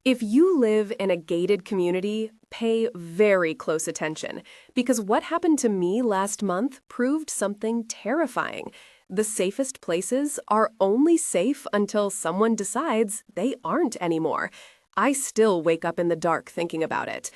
If you live in a gated community, pay very close attention, because what happened to me last month proved something terrifying. The safest places are only safe until someone decides they aren't anymore. I still wake up in the dark thinking about it.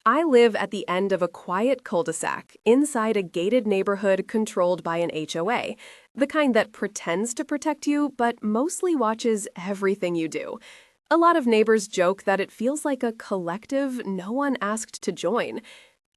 I live at the end of a quiet cul-de-sac inside a gated neighborhood controlled by an HOA, the kind that pretends to protect you but mostly watches everything you do. A lot of neighbors joke that it feels like a collective no one asked to join.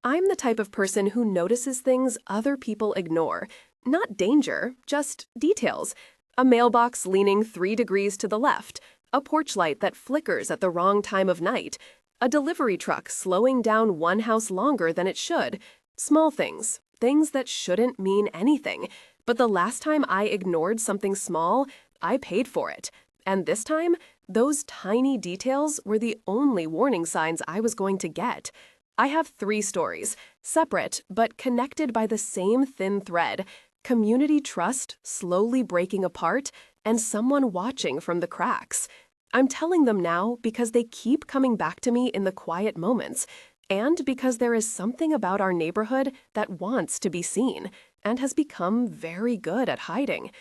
I'm the type of person who notices things other people ignore. Not danger, just details. A mailbox leaning 3 degrees to the left, a porch light that flickers at the wrong time of night, a delivery truck slowing down one house longer than it should. Small things, things that shouldn't mean anything. But the last time I ignored something small, I paid for it. And this time, those tiny details were the only warning signs I was going to get. I have 3 stories, separate but connected by the same thin thread: community trust slowly breaking apart and someone watching from the cracks. I'm telling them now because they keep coming back to me in the quiet moments, and because there is something about our neighborhood that wants to be seen and has become very good at hiding.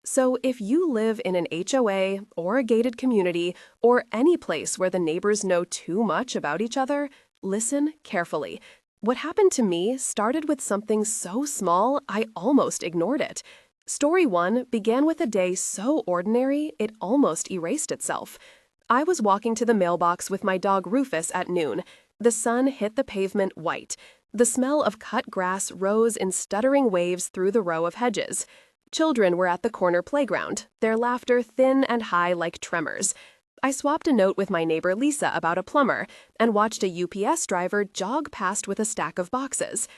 So if you live in an HOA or a gated community or any place where the neighbors know too much about each other, listen carefully. What happened to me started with something so small I almost ignored it. Story 1 began with a day so ordinary it almost erased itself. I was walking to the mailbox with my dog Rufus at noon. The sun hit the pavement white. The smell of cut grass rose in stuttering waves through the row of hedges. Children were at the corner playground, their laughter thin and high like tremors. I swapped a note with my neighbor Lisa about a plumber and watched a UPS driver jog past with a stack of boxes.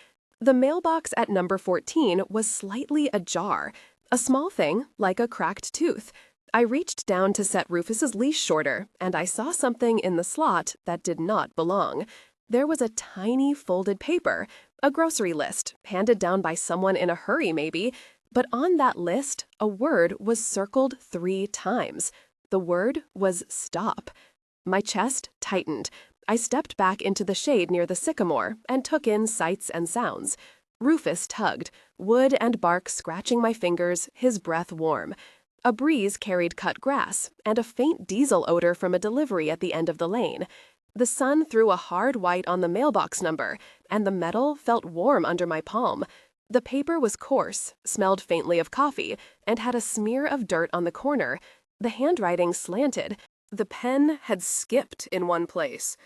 The mailbox at number 14 was slightly ajar, a small thing like a cracked tooth. I reached down to set Rufus's leash shorter, and I saw something in the slot that did not belong. There was a tiny folded paper, a grocery list, handed down by someone in a hurry maybe, but on that list, a word was circled 3 times. The word was stop. My chest tightened. I stepped back into the shade near the sycamore and took in sights and sounds. Rufus tugged, wood and bark scratching my fingers, his breath warm. A breeze carried cut grass and a faint diesel odor from a delivery at the end of the lane. The sun threw a hard white on the mailbox number, and the metal felt warm under my palm. The paper was coarse, smelled faintly of coffee, and had a smear of dirt on the corner. The handwriting slanted. The pen had skipped in one place.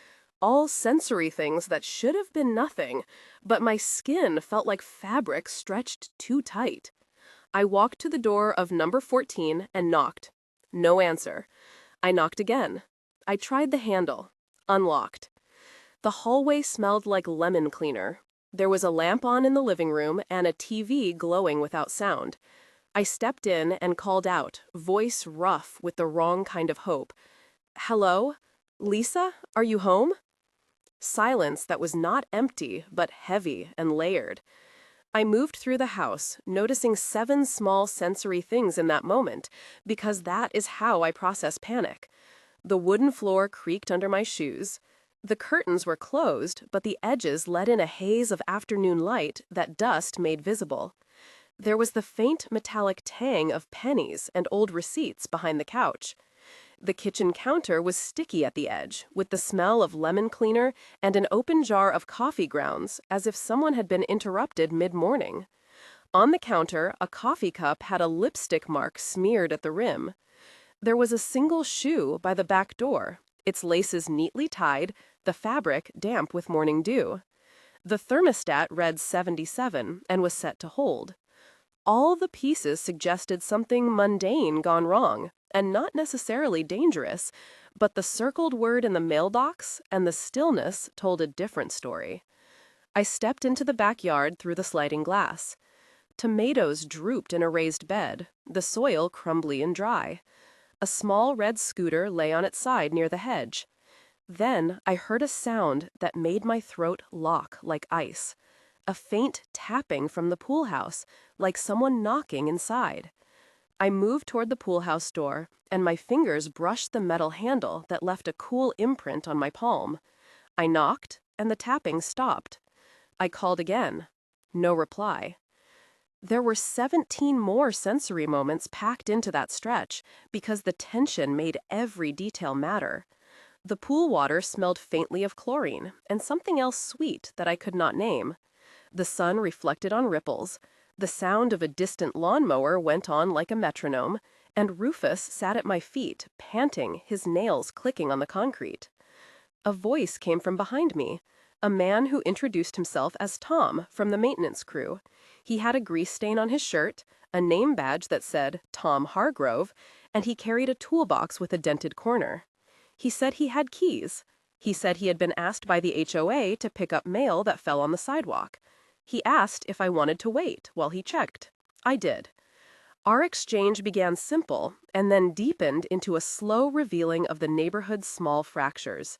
All sensory things that should have been nothing, but my skin felt like fabric stretched too tight. I walked to the door of number 14 and knocked. No answer. I knocked again. I tried the handle. Unlocked. The hallway smelled like lemon cleaner. There was a lamp on in the living room and a TV glowing without sound. I stepped in and called out, voice rough with the wrong kind of hope. Hello? Lisa, are you home? Silence that was not empty, but heavy and layered. I moved through the house, noticing 7 small sensory things in that moment, because that is how I process panic. The wooden floor creaked under my shoes. The curtains were closed, but the edges let in a haze of afternoon light that dust made visible. There was the faint metallic tang of pennies and old receipts behind the couch. The kitchen counter was sticky at the edge, with the smell of lemon cleaner and an open jar of coffee grounds, as if someone had been interrupted mid-morning. On the counter, a coffee cup had a lipstick mark smeared at the rim. There was a single shoe by the back door, its laces neatly tied, the fabric damp with morning dew. The thermostat read 77 and was set to hold. All the pieces suggested something mundane gone wrong, and not necessarily dangerous, but the circled word in the mailbox and the stillness told a different story. I stepped into the backyard through the sliding glass. Tomatoes drooped in a raised bed, the soil crumbly and dry. A small red scooter lay on its side near the hedge. Then I heard a sound that made my throat lock like ice. A faint tapping from the pool house, like someone knocking inside. I moved toward the pool house door, and my fingers brushed the metal handle that left a cool imprint on my palm. I knocked, and the tapping stopped. I called again. No reply. There were 17 more sensory moments packed into that stretch because the tension made every detail matter. The pool water smelled faintly of chlorine and something else sweet that I could not name. The sun reflected on ripples. The sound of a distant lawnmower went on like a metronome, and Rufus sat at my feet, panting, his nails clicking on the concrete. A voice came from behind me, a man who introduced himself as Tom from the maintenance crew. He had a grease stain on his shirt, a name badge that said Tom Hargrove, and he carried a toolbox with a dented corner. He said he had keys. He said he had been asked by the HOA to pick up mail that fell on the sidewalk. He asked if I wanted to wait while he checked. I did. Our exchange began simple and then deepened into a slow revealing of the neighborhood's small fractures.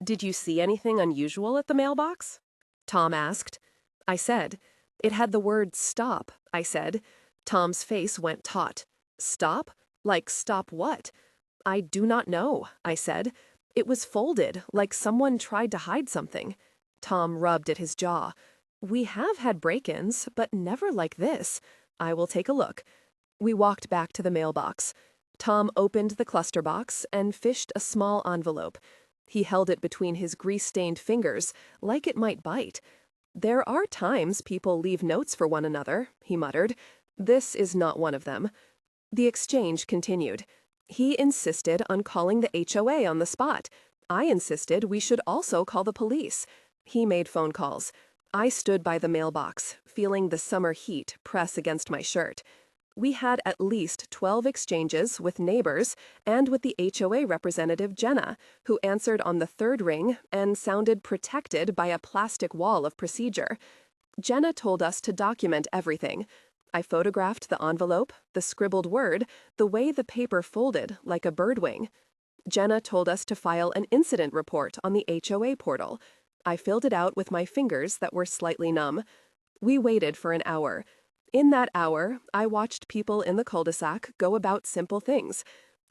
"Did you see anything unusual at the mailbox?" Tom asked. I said. "It had the word stop," I said. Tom's face went taut. "Stop? Like stop what?" "I do not know," I said. "It was folded, like someone tried to hide something." Tom rubbed at his jaw. "We have had break-ins, but never like this. I will take a look." We walked back to the mailbox. Tom opened the cluster box and fished a small envelope. He held it between his grease-stained fingers, like it might bite. "There are times people leave notes for one another," he muttered. "This is not one of them." The exchange continued. He insisted on calling the HOA on the spot. I insisted we should also call the police. He made phone calls. I stood by the mailbox, feeling the summer heat press against my shirt. We had at least 12 exchanges with neighbors and with the HOA representative Jenna, who answered on the third ring and sounded protected by a plastic wall of procedure. Jenna told us to document everything. I photographed the envelope, the scribbled word, the way the paper folded like a bird wing. Jenna told us to file an incident report on the HOA portal. I filled it out with my fingers that were slightly numb. We waited for an hour. In that hour, I watched people in the cul-de-sac go about simple things.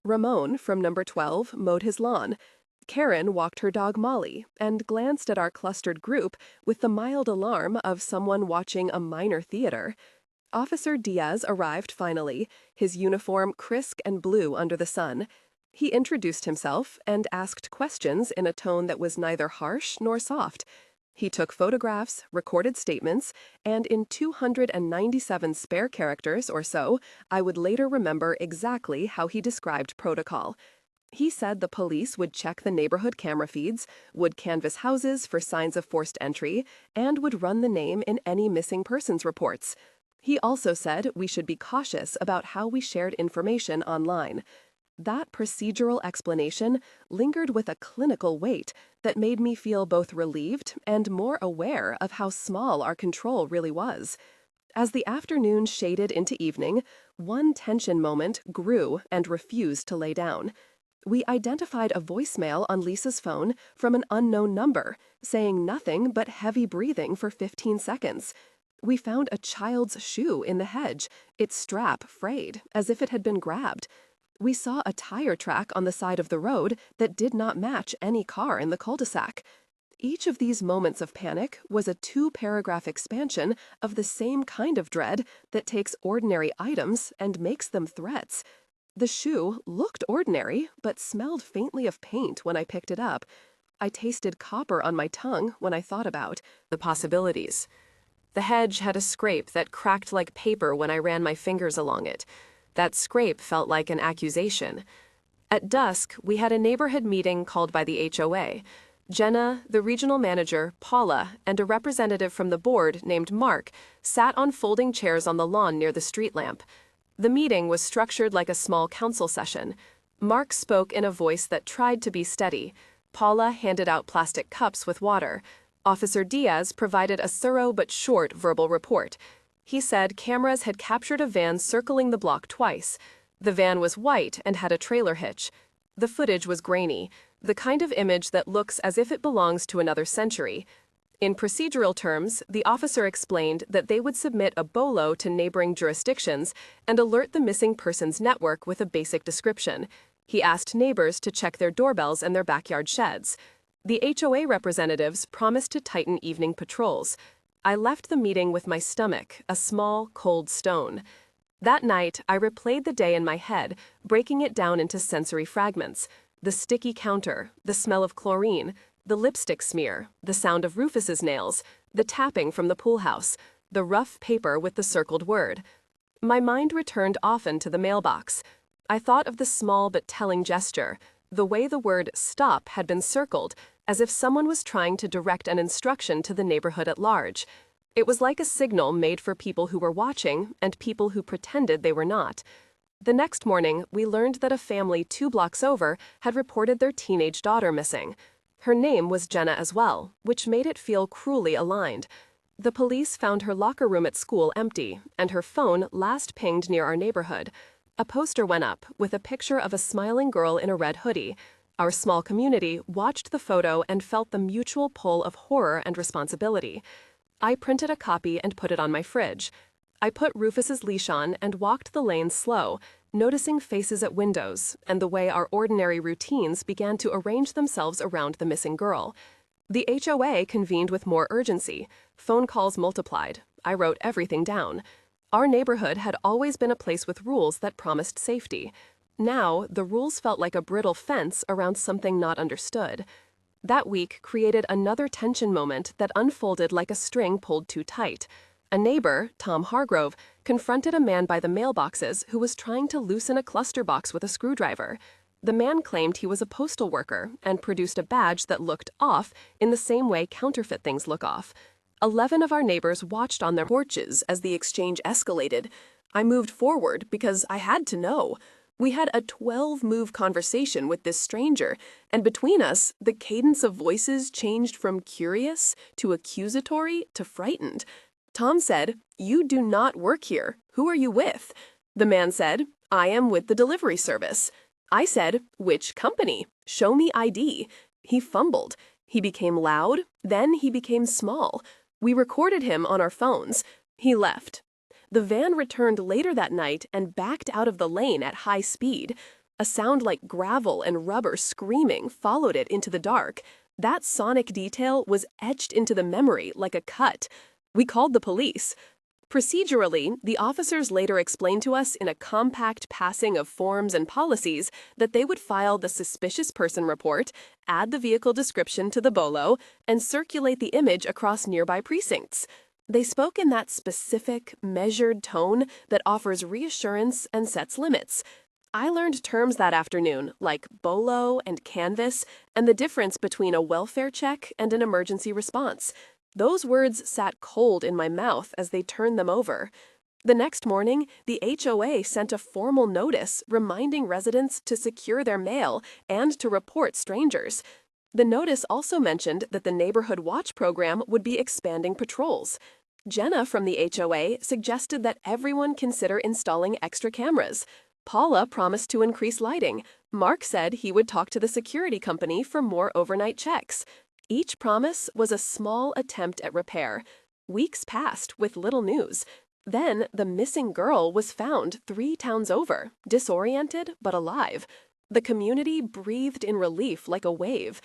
Ramon, from number 12, mowed his lawn. Karen walked her dog Molly and glanced at our clustered group with the mild alarm of someone watching a minor theater. Officer Diaz arrived finally, his uniform crisp and blue under the sun. He introduced himself and asked questions in a tone that was neither harsh nor soft. He took photographs, recorded statements, and in 297 spare characters or so, I would later remember exactly how he described protocol. He said the police would check the neighborhood camera feeds, would canvass houses for signs of forced entry, and would run the name in any missing persons reports. He also said we should be cautious about how we shared information online. That procedural explanation lingered with a clinical weight that made me feel both relieved and more aware of how small our control really was. As the afternoon shaded into evening, one tension moment grew and refused to lay down. We identified a voicemail on Lisa's phone from an unknown number, saying nothing but heavy breathing for 15 seconds. We found a child's shoe in the hedge, its strap frayed, as if it had been grabbed. We saw a tire track on the side of the road that did not match any car in the cul-de-sac. Each of these moments of panic was a 2-paragraph expansion of the same kind of dread that takes ordinary items and makes them threats. The shoe looked ordinary, but smelled faintly of paint when I picked it up. I tasted copper on my tongue when I thought about the possibilities. The hedge had a scrape that cracked like paper when I ran my fingers along it. That scrape felt like an accusation. At dusk, we had a neighborhood meeting called by the HOA. Jenna, the regional manager, Paula, and a representative from the board named Mark sat on folding chairs on the lawn near the street lamp. The meeting was structured like a small council session. Mark spoke in a voice that tried to be steady. Paula handed out plastic cups with water. Officer Diaz provided a thorough but short verbal report. He said cameras had captured a van circling the block twice. The van was white and had a trailer hitch. The footage was grainy, the kind of image that looks as if it belongs to another century. In procedural terms, the officer explained that they would submit a BOLO to neighboring jurisdictions and alert the missing persons network with a basic description. He asked neighbors to check their doorbells and their backyard sheds. The HOA representatives promised to tighten evening patrols. I left the meeting with my stomach, a small, cold stone. That night, I replayed the day in my head, breaking it down into sensory fragments. The sticky counter, the smell of chlorine, the lipstick smear, the sound of Rufus's nails, the tapping from the pool house, the rough paper with the circled word. My mind returned often to the mailbox. I thought of the small but telling gesture, the way the word stop had been circled, as if someone was trying to direct an instruction to the neighborhood at large. It was like a signal made for people who were watching and people who pretended they were not. The next morning, we learned that a family 2 blocks over had reported their teenage daughter missing. Her name was Jenna as well, which made it feel cruelly aligned. The police found her locker room at school empty, and her phone last pinged near our neighborhood. A poster went up with a picture of a smiling girl in a red hoodie. Our small community watched the photo and felt the mutual pull of horror and responsibility. I printed a copy and put it on my fridge. I put Rufus's leash on and walked the lanes slow, noticing faces at windows and the way our ordinary routines began to arrange themselves around the missing girl. The HOA convened with more urgency. Phone calls multiplied. I wrote everything down. Our neighborhood had always been a place with rules that promised safety. Now, the rules felt like a brittle fence around something not understood. That week created another tension moment that unfolded like a string pulled too tight. A neighbor, Tom Hargrove, confronted a man by the mailboxes who was trying to loosen a cluster box with a screwdriver. The man claimed he was a postal worker and produced a badge that looked off in the same way counterfeit things look off. 11 of our neighbors watched on their porches as the exchange escalated. I moved forward because I had to know. We had a 12-move conversation with this stranger, and between us, the cadence of voices changed from curious to accusatory to frightened. Tom said, "You do not work here. Who are you with?" The man said, "I am with the delivery service." I said, "Which company? Show me ID." He fumbled. He became loud, then he became small. We recorded him on our phones. He left. The van returned later that night and backed out of the lane at high speed. A sound like gravel and rubber screaming followed it into the dark. That sonic detail was etched into the memory like a cut. We called the police. Procedurally, the officers later explained to us in a compact passing of forms and policies that they would file the suspicious person report, add the vehicle description to the BOLO, and circulate the image across nearby precincts. They spoke in that specific, measured tone that offers reassurance and sets limits. I learned terms that afternoon, like BOLO and canvas, and the difference between a welfare check and an emergency response. Those words sat cold in my mouth as they turned them over. The next morning, the HOA sent a formal notice reminding residents to secure their mail and to report strangers. The notice also mentioned that the Neighborhood Watch program would be expanding patrols. Jenna from the HOA suggested that everyone consider installing extra cameras. Paula promised to increase lighting. Mark said he would talk to the security company for more overnight checks. Each promise was a small attempt at repair. Weeks passed with little news. Then the missing girl was found 3 towns over, disoriented but alive. The community breathed in relief like a wave.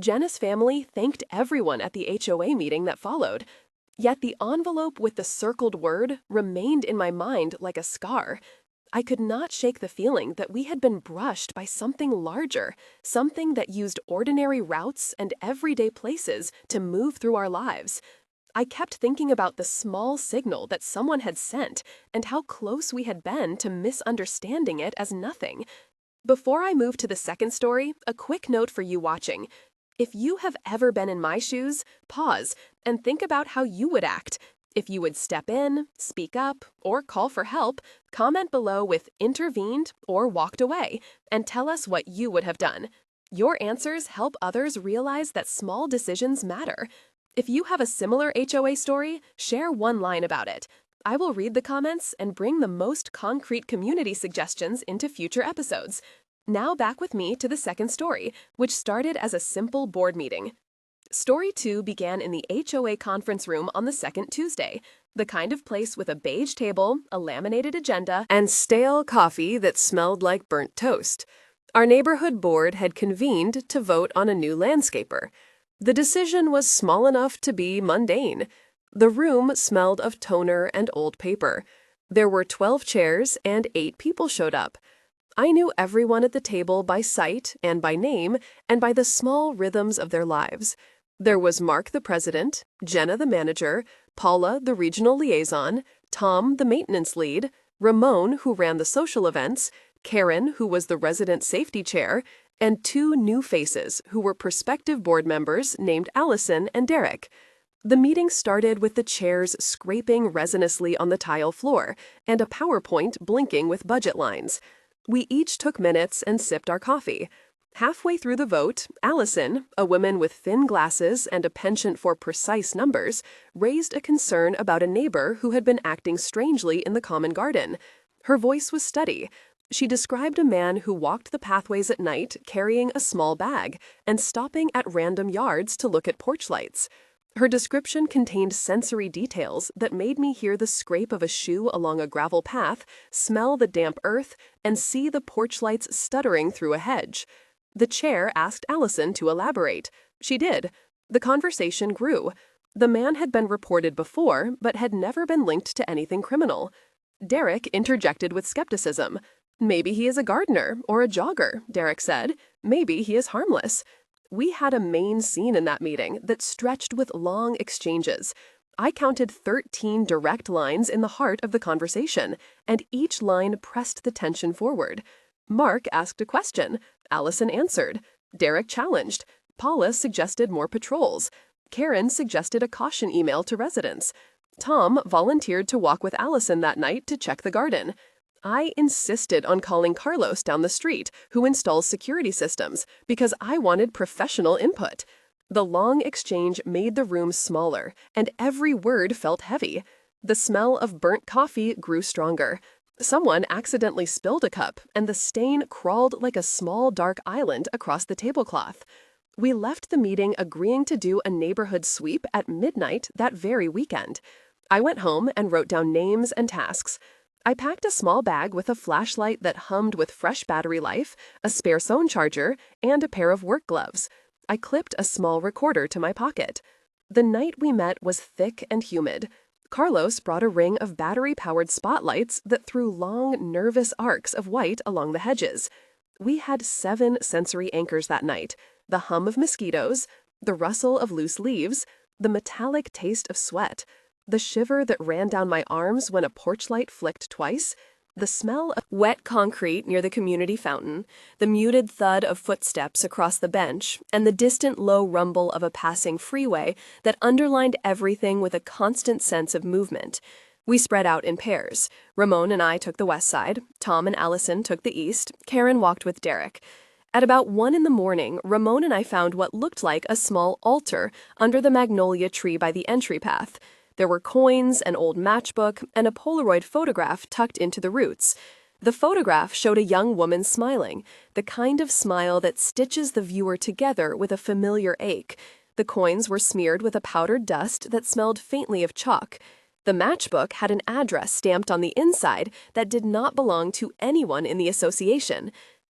Jenna's family thanked everyone at the HOA meeting that followed. Yet the envelope with the circled word remained in my mind like a scar. I could not shake the feeling that we had been brushed by something larger, something that used ordinary routes and everyday places to move through our lives. I kept thinking about the small signal that someone had sent and how close we had been to misunderstanding it as nothing. Before I move to the second story, a quick note for you watching. If you have ever been in my shoes, pause and think about how you would act. If you would step in, speak up, or call for help, comment below with "intervened" or "walked away" and tell us what you would have done. Your answers help others realize that small decisions matter. If you have a similar HOA story, share one line about it. I will read the comments and bring the most concrete community suggestions into future episodes. Now back with me to the second story, which started as a simple board meeting. Story 2 began in the HOA conference room on the second Tuesday, the kind of place with a beige table, a laminated agenda, and stale coffee that smelled like burnt toast. Our neighborhood board had convened to vote on a new landscaper. The decision was small enough to be mundane. The room smelled of toner and old paper. There were 12 chairs and 8 people showed up. I knew everyone at the table by sight and by name and by the small rhythms of their lives. There was Mark the president, Jenna the manager, Paula the regional liaison, Tom the maintenance lead, Ramon who ran the social events, Karen who was the resident safety chair, and 2 new faces who were prospective board members named Allison and Derek. The meeting started with the chairs scraping resinously on the tile floor and a PowerPoint blinking with budget lines. We each took minutes and sipped our coffee. Halfway through the vote, Allison, a woman with thin glasses and a penchant for precise numbers, raised a concern about a neighbor who had been acting strangely in the common garden. Her voice was steady. She described a man who walked the pathways at night carrying a small bag and stopping at random yards to look at porch lights. Her description contained sensory details that made me hear the scrape of a shoe along a gravel path, smell the damp earth, and see the porch lights stuttering through a hedge. The chair asked Allison to elaborate. She did. The conversation grew. The man had been reported before, but had never been linked to anything criminal. Derek interjected with skepticism. "Maybe he is a gardener or a jogger," Derek said. "Maybe he is harmless." We had a main scene in that meeting that stretched with long exchanges. I counted 13 direct lines in the heart of the conversation, and each line pressed the tension forward. Mark asked a question. Allison answered. Derek challenged. Paula suggested more patrols. Karen suggested a caution email to residents. Tom volunteered to walk with Allison that night to check the garden. I insisted on calling Carlos down the street, who installs security systems, because I wanted professional input. The long exchange made the room smaller, and every word felt heavy. The smell of burnt coffee grew stronger. Someone accidentally spilled a cup, and the stain crawled like a small dark island across the tablecloth. We left the meeting agreeing to do a neighborhood sweep at midnight that very weekend. I went home and wrote down names and tasks. I packed a small bag with a flashlight that hummed with fresh battery life, a spare phone charger, and a pair of work gloves. I clipped a small recorder to my pocket. The night we met was thick and humid. Carlos brought a ring of battery-powered spotlights that threw long, nervous arcs of white along the hedges. We had 7 sensory anchors that night: the hum of mosquitoes, the rustle of loose leaves, the metallic taste of sweat, the shiver that ran down my arms when a porch light flicked twice, the smell of wet concrete near the community fountain, the muted thud of footsteps across the bench, and the distant low rumble of a passing freeway that underlined everything with a constant sense of movement. We spread out in pairs. Ramon and I took the west side, Tom and Allison took the east, Karen walked with Derek. At about 1 in the morning, Ramon and I found what looked like a small altar under the magnolia tree by the entry path. There were coins, an old matchbook, and a Polaroid photograph tucked into the roots. The photograph showed a young woman smiling, the kind of smile that stitches the viewer together with a familiar ache. The coins were smeared with a powdered dust that smelled faintly of chalk. The matchbook had an address stamped on the inside that did not belong to anyone in the association.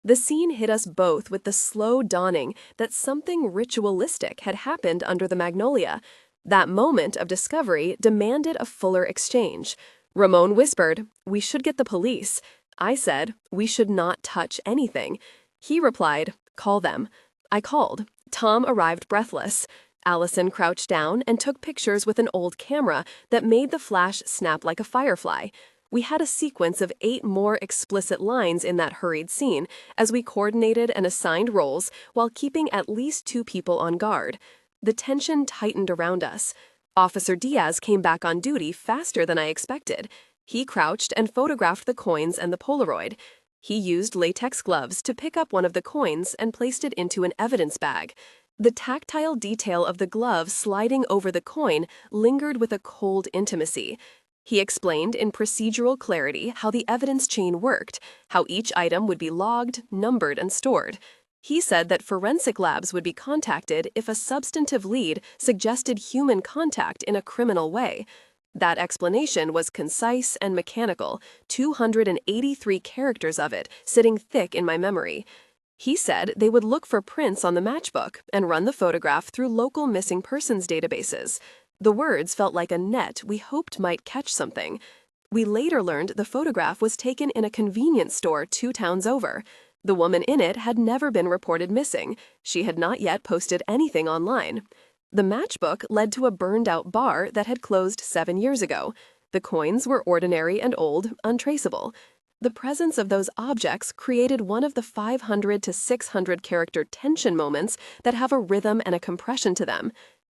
The scene hit us both with the slow dawning that something ritualistic had happened under the magnolia. That moment of discovery demanded a fuller exchange. Ramon whispered, "We should get the police." I said, "We should not touch anything." He replied, "Call them." I called. Tom arrived breathless. Allison crouched down and took pictures with an old camera that made the flash snap like a firefly. We had a sequence of 8 more explicit lines in that hurried scene as we coordinated and assigned roles while keeping at least 2 people on guard. The tension tightened around us. Officer Diaz came back on duty faster than I expected. He crouched and photographed the coins and the Polaroid. He used latex gloves to pick up one of the coins and placed it into an evidence bag. The tactile detail of the glove sliding over the coin lingered with a cold intimacy. He explained in procedural clarity how the evidence chain worked, how each item would be logged, numbered, and stored. He said that forensic labs would be contacted if a substantive lead suggested human contact in a criminal way. That explanation was concise and mechanical, 283 characters of it sitting thick in my memory. He said they would look for prints on the matchbook and run the photograph through local missing persons databases. The words felt like a net we hoped might catch something. We later learned the photograph was taken in a convenience store 2 towns over. The woman in it had never been reported missing. She had not yet posted anything online. The matchbook led to a burned-out bar that had closed 7 years ago. The coins were ordinary and old, untraceable. The presence of those objects created one of the 500 to 600 character tension moments that have a rhythm and a compression to them.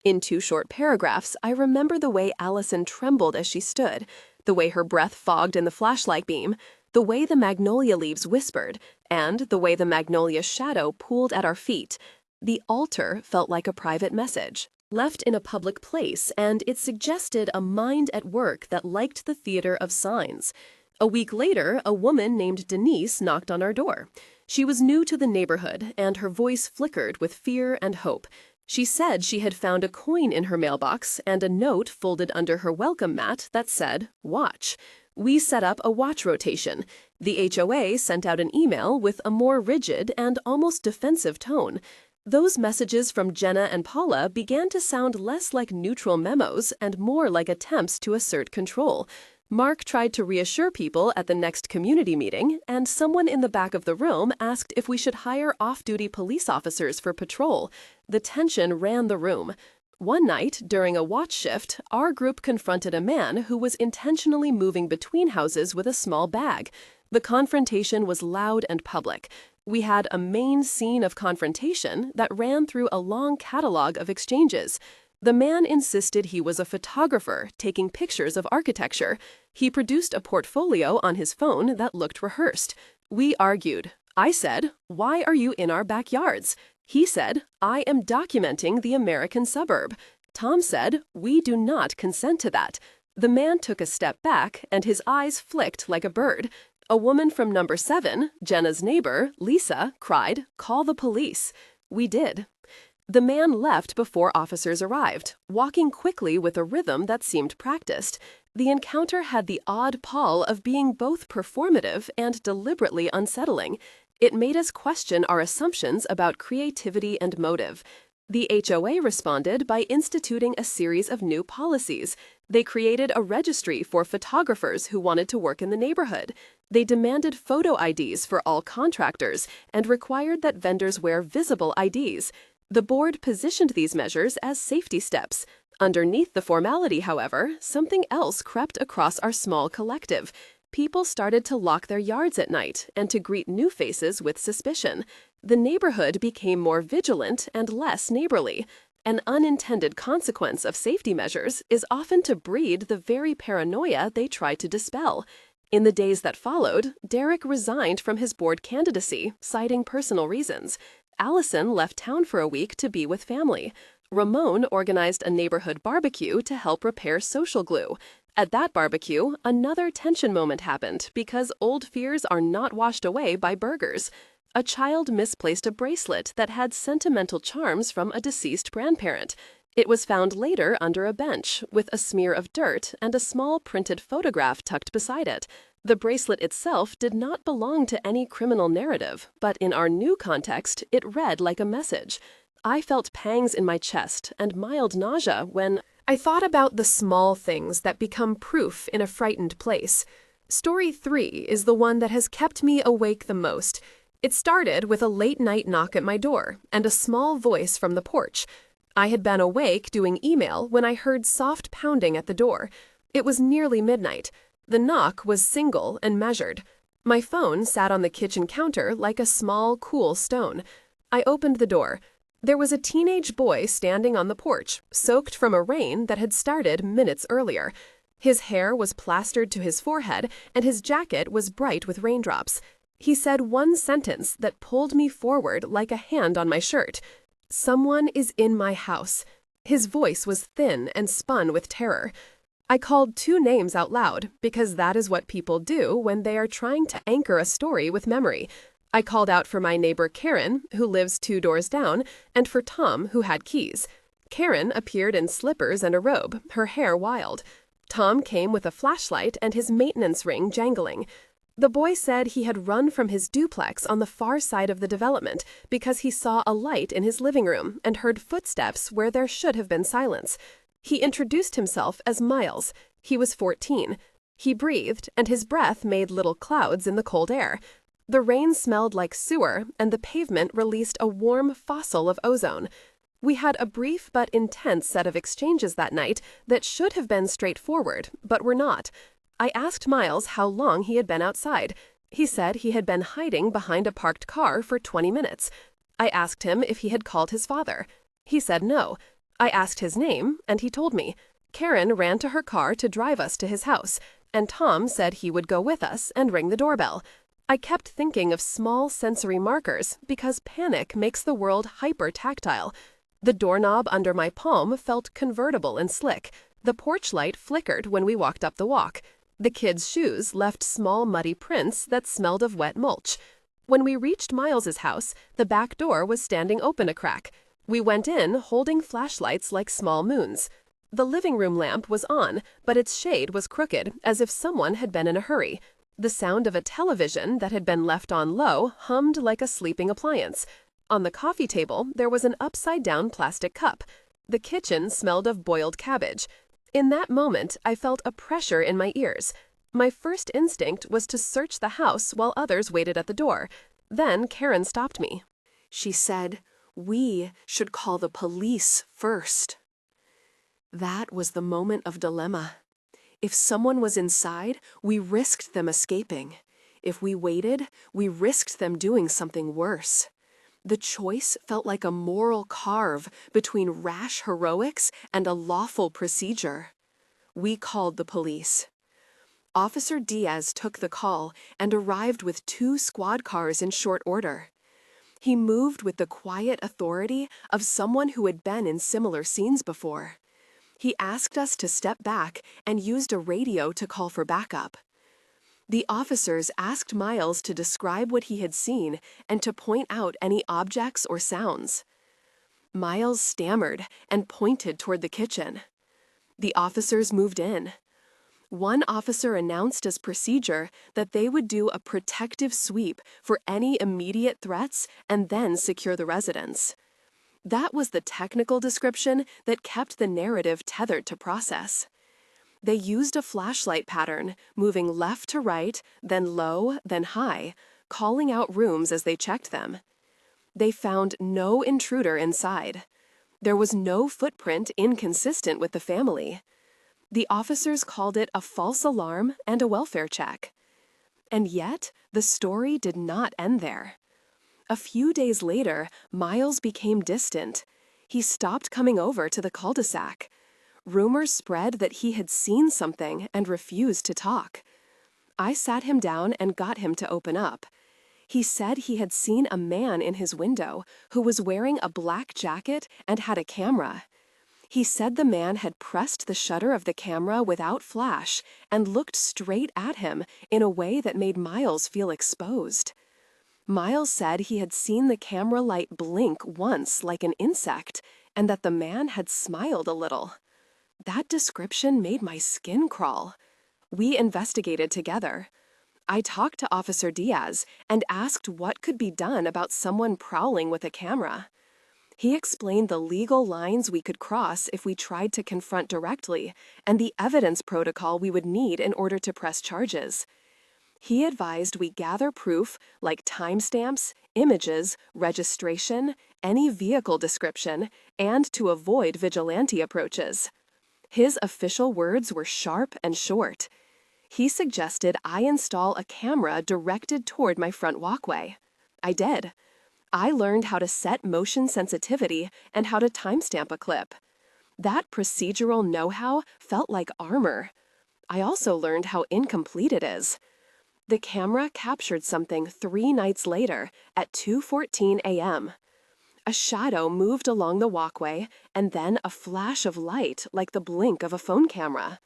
In 2 short paragraphs, I remember the way Allison trembled as she stood, the way her breath fogged in the flashlight beam, the way the magnolia leaves whispered, and the way the magnolia shadow pooled at our feet. The altar felt like a private message, left in a public place, and it suggested a mind at work that liked the theater of signs. A week later, a woman named Denise knocked on our door. She was new to the neighborhood, and her voice flickered with fear and hope. She said she had found a coin in her mailbox and a note folded under her welcome mat that said, "Watch." We set up a watch rotation. The HOA sent out an email with a more rigid and almost defensive tone. Those messages from Jenna and Paula began to sound less like neutral memos and more like attempts to assert control. Mark tried to reassure people at the next community meeting, and someone in the back of the room asked if we should hire off-duty police officers for patrol. The tension ran the room. One night, during a watch shift, our group confronted a man who was intentionally moving between houses with a small bag. The confrontation was loud and public. We had a main scene of confrontation that ran through a long catalog of exchanges. The man insisted he was a photographer taking pictures of architecture. He produced a portfolio on his phone that looked rehearsed. We argued. I said, "Why are you in our backyards?" He said, "I am documenting the American suburb." Tom said, "We do not consent to that." The man took a step back, and his eyes flicked like a bird. A woman from number 7, Jenna's neighbor, Lisa, cried, "Call the police." We did. The man left before officers arrived, walking quickly with a rhythm that seemed practiced. The encounter had the odd pall of being both performative and deliberately unsettling. It made us question our assumptions about creativity and motive. The HOA responded by instituting a series of new policies. They created a registry for photographers who wanted to work in the neighborhood. They demanded photo IDs for all contractors and required that vendors wear visible IDs. The board positioned these measures as safety steps. Underneath the formality, however, something else crept across our small collective. People started to lock their yards at night and to greet new faces with suspicion. The neighborhood became more vigilant and less neighborly. An unintended consequence of safety measures is often to breed the very paranoia they try to dispel. In the days that followed, Derek resigned from his board candidacy, citing personal reasons. Allison left town for a week to be with family. Ramon organized a neighborhood barbecue to help repair social glue. At that barbecue, another tension moment happened because old fears are not washed away by burgers. A child misplaced a bracelet that had sentimental charms from a deceased grandparent. It was found later under a bench, with a smear of dirt and a small printed photograph tucked beside it. The bracelet itself did not belong to any criminal narrative, but in our new context, it read like a message. I felt pangs in my chest and mild nausea when I thought about the small things that become proof in a frightened place. Story 3 is the one that has kept me awake the most. It started with a late-night knock at my door and a small voice from the porch. I had been awake doing email when I heard soft pounding at the door. It was nearly midnight. The knock was single and measured. My phone sat on the kitchen counter like a small, cool stone. I opened the door. There was a teenage boy standing on the porch, soaked from a rain that had started minutes earlier. His hair was plastered to his forehead, and his jacket was bright with raindrops. He said one sentence that pulled me forward like a hand on my shirt. "Someone is in my house." His voice was thin and spun with terror. I called 2 names out loud, because that is what people do when they are trying to anchor a story with memory. I called out for my neighbor Karen, who lives 2 doors down, and for Tom, who had keys. Karen appeared in slippers and a robe, her hair wild. Tom came with a flashlight and his maintenance ring jangling. The boy said he had run from his duplex on the far side of the development because he saw a light in his living room and heard footsteps where there should have been silence. He introduced himself as Miles. He was 14. He breathed, and his breath made little clouds in the cold air. The rain smelled like sewer, and the pavement released a warm fossil of ozone. We had a brief but intense set of exchanges that night that should have been straightforward, but were not. I asked Miles how long he had been outside. He said he had been hiding behind a parked car for 20 minutes. I asked him if he had called his father. He said no. I asked his name, and he told me. Karen ran to her car to drive us to his house, and Tom said he would go with us and ring the doorbell. I kept thinking of small sensory markers because panic makes the world hyper-tactile. The doorknob under my palm felt convertible and slick. The porch light flickered when we walked up the walk. The kids' shoes left small muddy prints that smelled of wet mulch. When we reached Miles's house, the back door was standing open a crack. We went in holding flashlights like small moons. The living room lamp was on, but its shade was crooked, as if someone had been in a hurry. The sound of a television that had been left on low hummed like a sleeping appliance. On the coffee table, there was an upside-down plastic cup. The kitchen smelled of boiled cabbage. In that moment, I felt a pressure in my ears. My first instinct was to search the house while others waited at the door. Then Karen stopped me. She said, "We should call the police first." That was the moment of dilemma. If someone was inside, we risked them escaping. If we waited, we risked them doing something worse. The choice felt like a moral carve between rash heroics and a lawful procedure. We called the police. Officer Diaz took the call and arrived with 2 squad cars in short order. He moved with the quiet authority of someone who had been in similar scenes before. He asked us to step back and used a radio to call for backup. The officers asked Miles to describe what he had seen and to point out any objects or sounds. Miles stammered and pointed toward the kitchen. The officers moved in. One officer announced as procedure that they would do a protective sweep for any immediate threats and then secure the residence. That was the technical description that kept the narrative tethered to process. They used a flashlight pattern, moving left to right, then low, then high, calling out rooms as they checked them. They found no intruder inside. There was no footprint inconsistent with the family. The officers called it a false alarm and a welfare check. And yet, the story did not end there. A few days later, Miles became distant. He stopped coming over to the cul-de-sac. Rumors spread that he had seen something and refused to talk. I sat him down and got him to open up. He said he had seen a man in his window who was wearing a black jacket and had a camera. He said the man had pressed the shutter of the camera without flash and looked straight at him in a way that made Miles feel exposed. Miles said he had seen the camera light blink once like an insect and that the man had smiled a little. That description made my skin crawl. We investigated together. I talked to Officer Diaz and asked what could be done about someone prowling with a camera. He explained the legal lines we could cross if we tried to confront directly and the evidence protocol we would need in order to press charges. He advised we gather proof like timestamps, images, registration, any vehicle description, and to avoid vigilante approaches. His official words were sharp and short. He suggested I install a camera directed toward my front walkway. I did. I learned how to set motion sensitivity and how to timestamp a clip. That procedural know-how felt like armor. I also learned how incomplete it is. The camera captured something 3 nights later at 2:14 a.m. A shadow moved along the walkway and then a flash of light like the blink of a phone camera.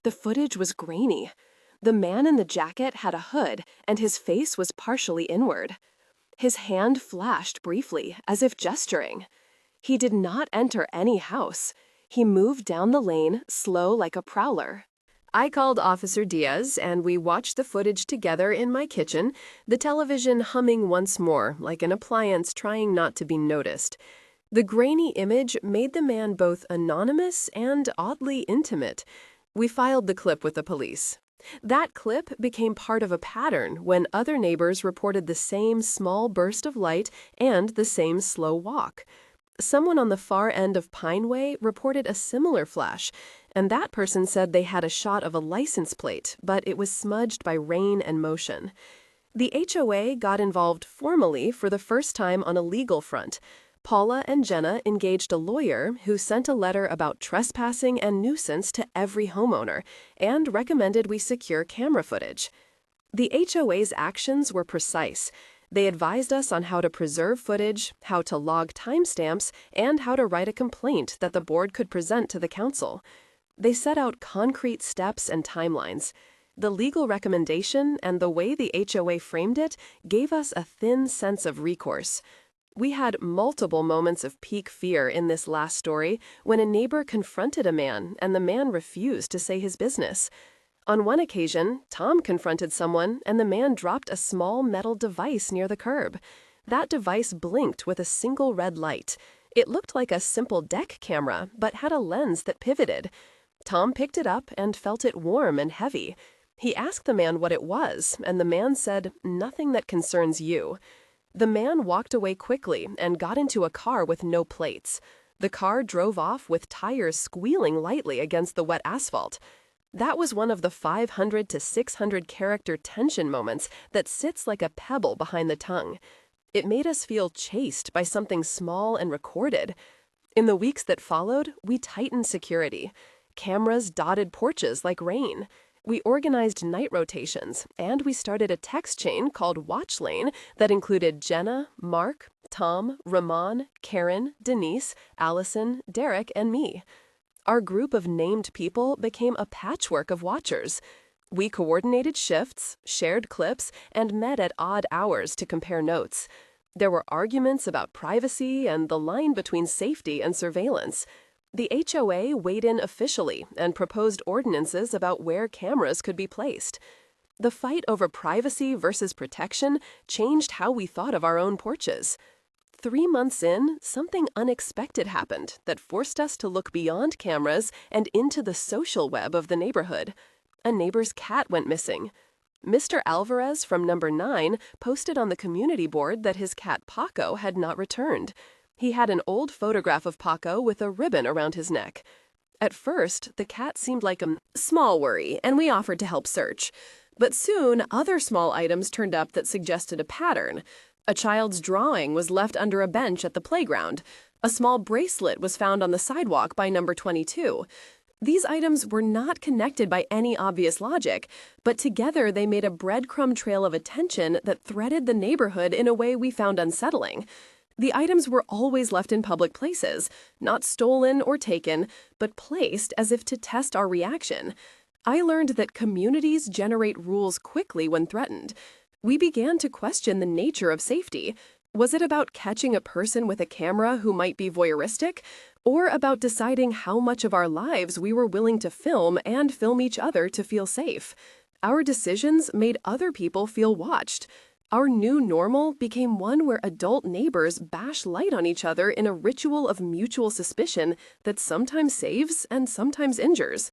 The footage was grainy. The man in the jacket had a hood and his face was partially inward. His hand flashed briefly, as if gesturing. He did not enter any house. He moved down the lane, slow like a prowler. I called Officer Diaz, and we watched the footage together in my kitchen, the television humming once more, like an appliance trying not to be noticed. The grainy image made the man both anonymous and oddly intimate. We filed the clip with the police. That clip became part of a pattern when other neighbors reported the same small burst of light and the same slow walk. Someone on the far end of Pineway reported a similar flash, and that person said they had a shot of a license plate, but it was smudged by rain and motion. The HOA got involved formally for the first time on a legal front. Paula and Jenna engaged a lawyer who sent a letter about trespassing and nuisance to every homeowner and recommended we secure camera footage. The HOA's actions were precise. They advised us on how to preserve footage, how to log timestamps, and how to write a complaint that the board could present to the council. They set out concrete steps and timelines. The legal recommendation and the way the HOA framed it gave us a thin sense of recourse. We had multiple moments of peak fear in this last story when a neighbor confronted a man and the man refused to say his business. On one occasion, Tom confronted someone and the man dropped a small metal device near the curb. That device blinked with a single red light. It looked like a simple deck camera, but had a lens that pivoted. Tom picked it up and felt it warm and heavy. He asked the man what it was, and the man said, "Nothing that concerns you." The man walked away quickly and got into a car with no plates. The car drove off with tires squealing lightly against the wet asphalt. That was one of the 500 to 600 character tension moments that sits like a pebble behind the tongue. It made us feel chased by something small and recorded. In the weeks that followed, we tightened security. Cameras dotted porches like rain. We organized night rotations, and we started a text chain called Watch Lane that included Jenna, Mark, Tom, Ramon, Karen, Denise, Allison, Derek, and me. Our group of named people became a patchwork of watchers. We coordinated shifts, shared clips, and met at odd hours to compare notes. There were arguments about privacy and the line between safety and surveillance. The HOA weighed in officially and proposed ordinances about where cameras could be placed. The fight over privacy versus protection changed how we thought of our own porches. 3 months in, something unexpected happened that forced us to look beyond cameras and into the social web of the neighborhood. A neighbor's cat went missing. Mr. Alvarez from number 9 posted on the community board that his cat Paco had not returned. He had an old photograph of Paco with a ribbon around his neck. At first, the cat seemed like a small worry, and we offered to help search. But soon, other small items turned up that suggested a pattern. A child's drawing was left under a bench at the playground. A small bracelet was found on the sidewalk by number 22. These items were not connected by any obvious logic, but together they made a breadcrumb trail of attention that threaded the neighborhood in a way we found unsettling. The items were always left in public places, not stolen or taken, but placed as if to test our reaction. I learned that communities generate rules quickly when threatened. We began to question the nature of safety. Was it about catching a person with a camera who might be voyeuristic, or about deciding how much of our lives we were willing to film and film each other to feel safe? Our decisions made other people feel watched. Our new normal became one where adult neighbors bash light on each other in a ritual of mutual suspicion that sometimes saves and sometimes injures.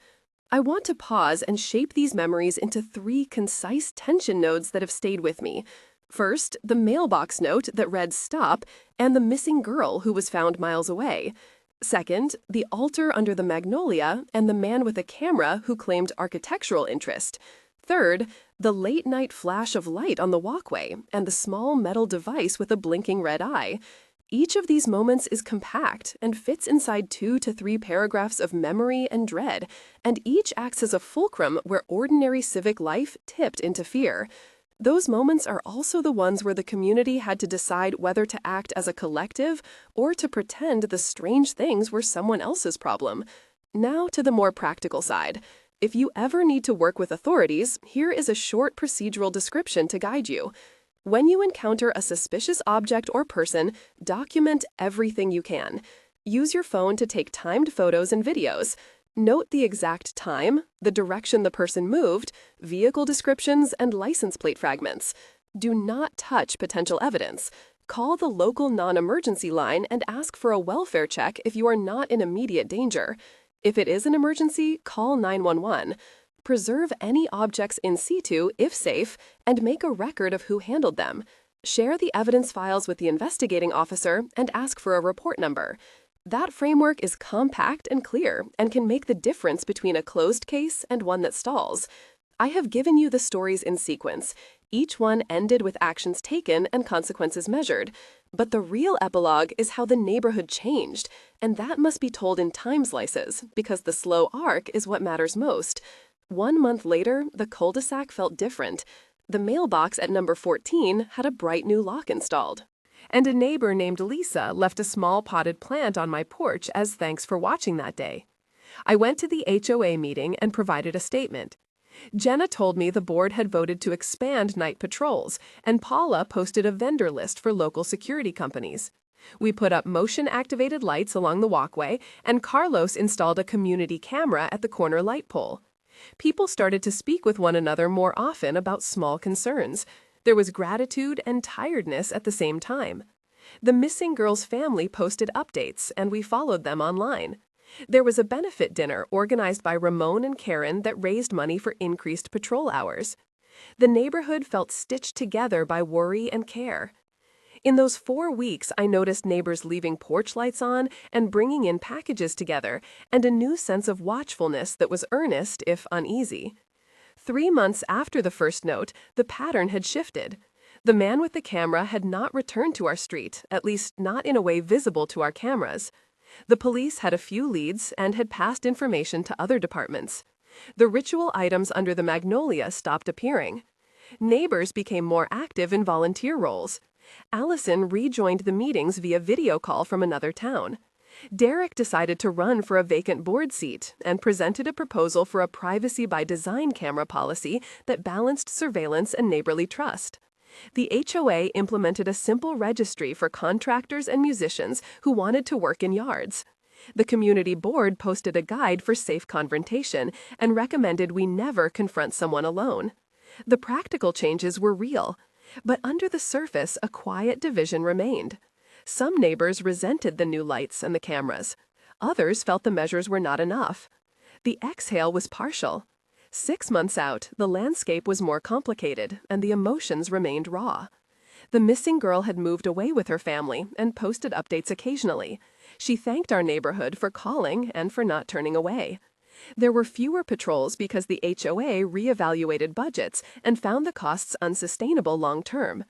I want to pause and shape these memories into 3 concise tension nodes that have stayed with me. First, the mailbox note that read "Stop" and the missing girl who was found miles away. Second, the altar under the magnolia and the man with a camera who claimed architectural interest. Third, the late-night flash of light on the walkway and the small metal device with a blinking red eye. Each of these moments is compact and fits inside 2 to 3 paragraphs of memory and dread, and each acts as a fulcrum where ordinary civic life tipped into fear. Those moments are also the ones where the community had to decide whether to act as a collective or to pretend the strange things were someone else's problem. Now to the more practical side. If you ever need to work with authorities, here is a short procedural description to guide you. When you encounter a suspicious object or person, document everything you can. Use your phone to take timed photos and videos. Note the exact time, the direction the person moved, vehicle descriptions, and license plate fragments. Do not touch potential evidence. Call the local non-emergency line and ask for a welfare check if you are not in immediate danger. If it is an emergency, call 911. Preserve any objects in situ if safe, and make a record of who handled them. Share the evidence files with the investigating officer and ask for a report number. That framework is compact and clear and can make the difference between a closed case and one that stalls. I have given you the stories in sequence. Each one ended with actions taken and consequences measured. But the real epilogue is how the neighborhood changed, and that must be told in time slices, because the slow arc is what matters most. 1 month later, the cul-de-sac felt different. The mailbox at number 14 had a bright new lock installed. And a neighbor named Lisa left a small potted plant on my porch as thanks for watching that day. I went to the HOA meeting and provided a statement. Jenna told me the board had voted to expand night patrols, and Paula posted a vendor list for local security companies. We put up motion-activated lights along the walkway, and Carlos installed a community camera at the corner light pole. People started to speak with one another more often about small concerns. There was gratitude and tiredness at the same time. The missing girl's family posted updates, and we followed them online. There was a benefit dinner organized by Ramon and Karen that raised money for increased patrol hours. The neighborhood felt stitched together by worry and care. In those 4 weeks, I noticed neighbors leaving porch lights on and bringing in packages together, and a new sense of watchfulness that was earnest, if uneasy. 3 months after the first note, the pattern had shifted. The man with the camera had not returned to our street, at least not in a way visible to our cameras. The police had a few leads and had passed information to other departments. The ritual items under the magnolia stopped appearing. Neighbors became more active in volunteer roles. Allison rejoined the meetings via video call from another town. Derek decided to run for a vacant board seat and presented a proposal for a privacy by design camera policy that balanced surveillance and neighborly trust. The HOA implemented a simple registry for contractors and musicians who wanted to work in yards. The community board posted a guide for safe confrontation and recommended we never confront someone alone. The practical changes were real, but under the surface, a quiet division remained. Some neighbors resented the new lights and the cameras. Others felt the measures were not enough. The exhale was partial. 6 months out, the landscape was more complicated, and the emotions remained raw. The missing girl had moved away with her family and posted updates occasionally. She thanked our neighborhood for calling and for not turning away. There were fewer patrols because the HOA reevaluated budgets and found the costs unsustainable long-term.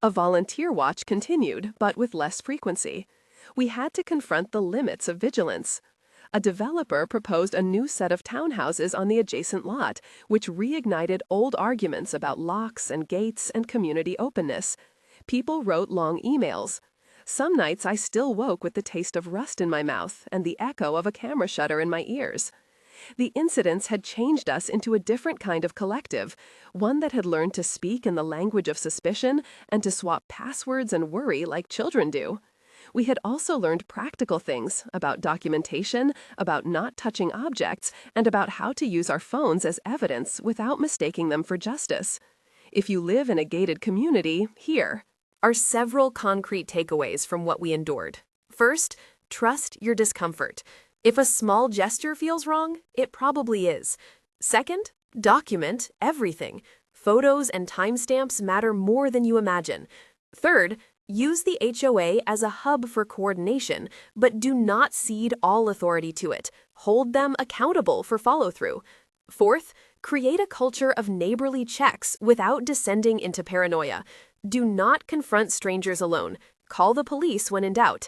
A volunteer watch continued, but with less frequency. We had to confront the limits of vigilance. A developer proposed a new set of townhouses on the adjacent lot, which reignited old arguments about locks and gates and community openness. People wrote long emails. Some nights I still woke with the taste of rust in my mouth and the echo of a camera shutter in my ears. The incidents had changed us into a different kind of collective, one that had learned to speak in the language of suspicion and to swap passwords and worry like children do. We had also learned practical things about documentation, about not touching objects, and about how to use our phones as evidence without mistaking them for justice. If you live in a gated community, here are several concrete takeaways from what we endured. First, trust your discomfort. If a small gesture feels wrong, it probably is. Second, document everything. Photos and timestamps matter more than you imagine. Third, use the HOA as a hub for coordination, but do not cede all authority to it. Hold them accountable for follow-through. Fourth, create a culture of neighborly checks without descending into paranoia. Do not confront strangers alone. Call the police when in doubt.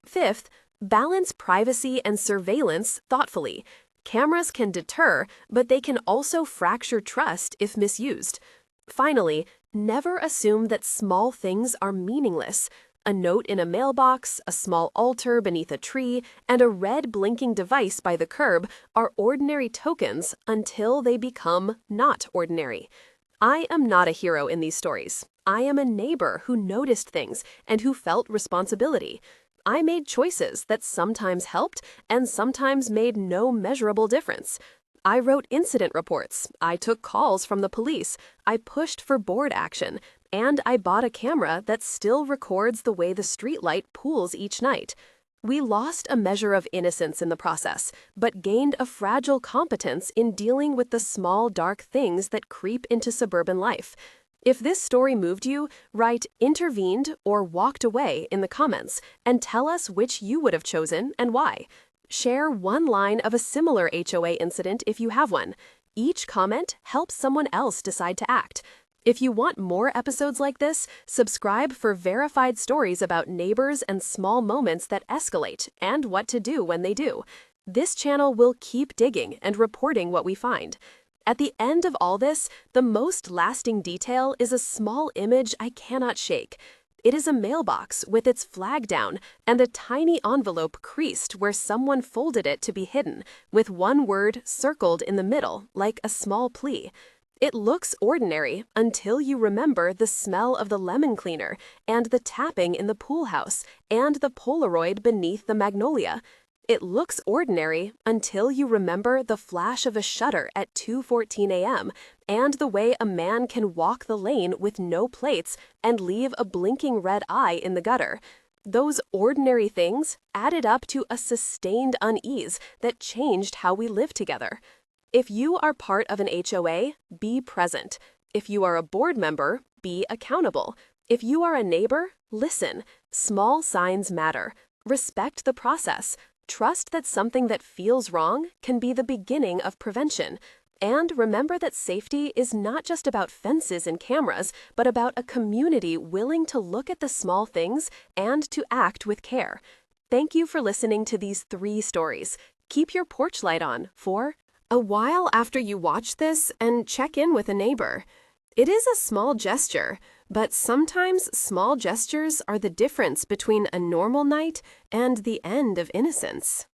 Fifth, balance privacy and surveillance thoughtfully. Cameras can deter, but they can also fracture trust if misused. Finally, never assume that small things are meaningless. A note in a mailbox, a small altar beneath a tree, and a red blinking device by the curb are ordinary tokens until they become not ordinary. I am not a hero in these stories. I am a neighbor who noticed things and who felt responsibility. I made choices that sometimes helped and sometimes made no measurable difference. I wrote incident reports, I took calls from the police, I pushed for board action, and I bought a camera that still records the way the streetlight pools each night. We lost a measure of innocence in the process, but gained a fragile competence in dealing with the small, dark things that creep into suburban life. If this story moved you, write "intervened" or "walked away" in the comments and tell us which you would have chosen and why. Share one line of a similar HOA incident if you have one. Each comment helps someone else decide to act. If you want more episodes like this, subscribe for verified stories about neighbors and small moments that escalate and what to do when they do. This channel will keep digging and reporting what we find. At the end of all this, the most lasting detail is a small image I cannot shake. It is a mailbox with its flag down and a tiny envelope creased where someone folded it to be hidden, with one word circled in the middle like a small plea. It looks ordinary until you remember the smell of the lemon cleaner and the tapping in the pool house and the Polaroid beneath the magnolia. It looks ordinary until you remember the flash of a shutter at 2:14 a.m. and the way a man can walk the lane with no plates and leave a blinking red eye in the gutter. Those ordinary things added up to a sustained unease that changed how we live together. If you are part of an HOA, be present. If you are a board member, be accountable. If you are a neighbor, listen. Small signs matter. Respect the process. Trust that something that feels wrong can be the beginning of prevention. And remember that safety is not just about fences and cameras, but about a community willing to look at the small things and to act with care. Thank you for listening to these 3 stories. Keep your porch light on for a while after you watch this and check in with a neighbor. It is a small gesture, but sometimes small gestures are the difference between a normal night and the end of innocence.